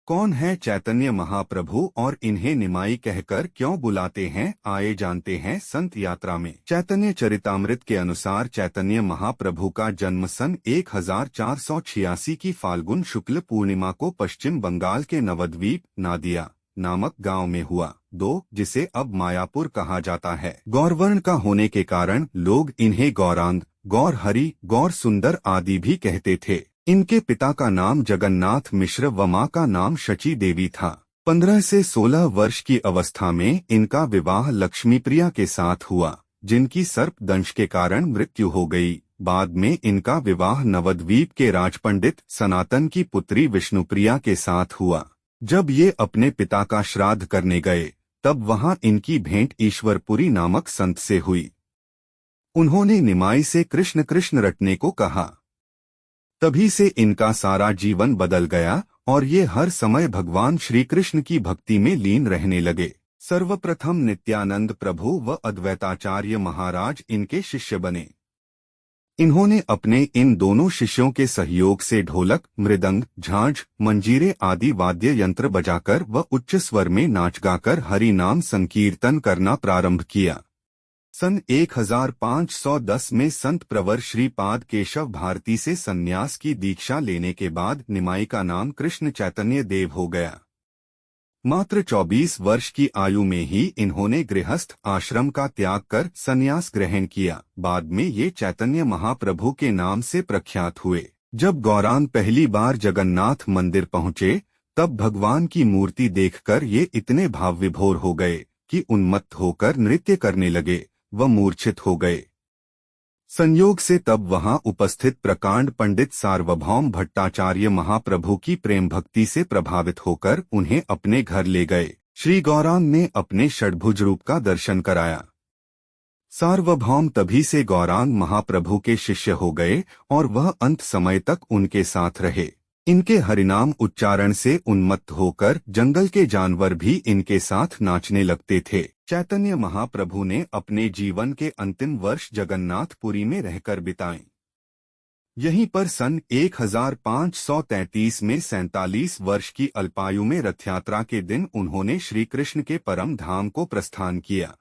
कौन है चैतन्य महाप्रभु और इन्हें निमाई कहकर क्यों बुलाते हैं, आए जानते हैं संत यात्रा में। चैतन्य चरितामृत के अनुसार चैतन्य महाप्रभु का जन्म सन 1486 की फाल्गुन शुक्ल पूर्णिमा को पश्चिम बंगाल के नवद्वीप नादिया नामक गांव में हुआ। जिसे अब मायापुर कहा जाता है। गौरवर्ण का होने के कारण लोग इन्हें गौरांग, गौर हरि, गौर सुंदर आदि भी कहते थे। इनके पिता का नाम जगन्नाथ मिश्र व मां का नाम शची देवी था। 15 से 16 वर्ष की अवस्था में इनका विवाह लक्ष्मीप्रिया के साथ हुआ, जिनकी सर्प दंश के कारण मृत्यु हो गई। बाद में इनका विवाह नवद्वीप के राजपंडित सनातन की पुत्री विष्णुप्रिया के साथ हुआ। जब ये अपने पिता का श्राद्ध करने गए, तब वहां इनकी भेंट ईश्वरपुरी नामक संत से हुई। उन्होंने निमाई से कृष्ण कृष्ण रटने को कहा। तभी से इनका सारा जीवन बदल गया और ये हर समय भगवान श्री कृष्ण की भक्ति में लीन रहने लगे। सर्वप्रथम नित्यानंद प्रभु व अद्वैताचार्य महाराज इनके शिष्य बने। इन्होंने अपने इन दोनों शिष्यों के सहयोग से ढोलक, मृदंग, झांझ, मंजीरे आदि वाद्य यंत्र बजाकर व उच्च स्वर में नाच गाकर हरि नाम संकीर्तन करना प्रारंभ किया। सन 1510 में संत प्रवर श्रीपाद केशव भारती से सन्यास की दीक्षा लेने के बाद निमाई का नाम कृष्ण चैतन्य देव हो गया। मात्र 24 वर्ष की आयु में ही इन्होंने गृहस्थ आश्रम का त्याग कर सन्यास ग्रहण किया। बाद में ये चैतन्य महाप्रभु के नाम से प्रख्यात हुए। जब गौरांग पहली बार जगन्नाथ मंदिर पहुंचे, तब भगवान की मूर्ति देखकर ये इतने भाव विभोर हो गए कि उन्मत्त होकर नृत्य करने लगे व मूर्छित हो गए। संयोग से तब वहां उपस्थित प्रकांड पंडित सार्वभौम भट्टाचार्य महाप्रभु की प्रेम भक्ति से प्रभावित होकर उन्हें अपने घर ले गए। श्री गौरांग ने अपने षड्भुज रूप का दर्शन कराया। सार्वभौम तभी से गौरांग महाप्रभु के शिष्य हो गए और वह अंत समय तक उनके साथ रहे। इनके हरिनाम उच्चारण से उन्मत्त होकर जंगल के जानवर भी इनके साथ नाचने लगते थे। चैतन्य महाप्रभु ने अपने जीवन के अंतिम वर्ष जगन्नाथपुरी में रहकर बिताए। यहीं पर सन 1533 में 47 वर्ष की अल्पायु में रथयात्रा के दिन उन्होंने श्री कृष्ण के परम धाम को प्रस्थान किया।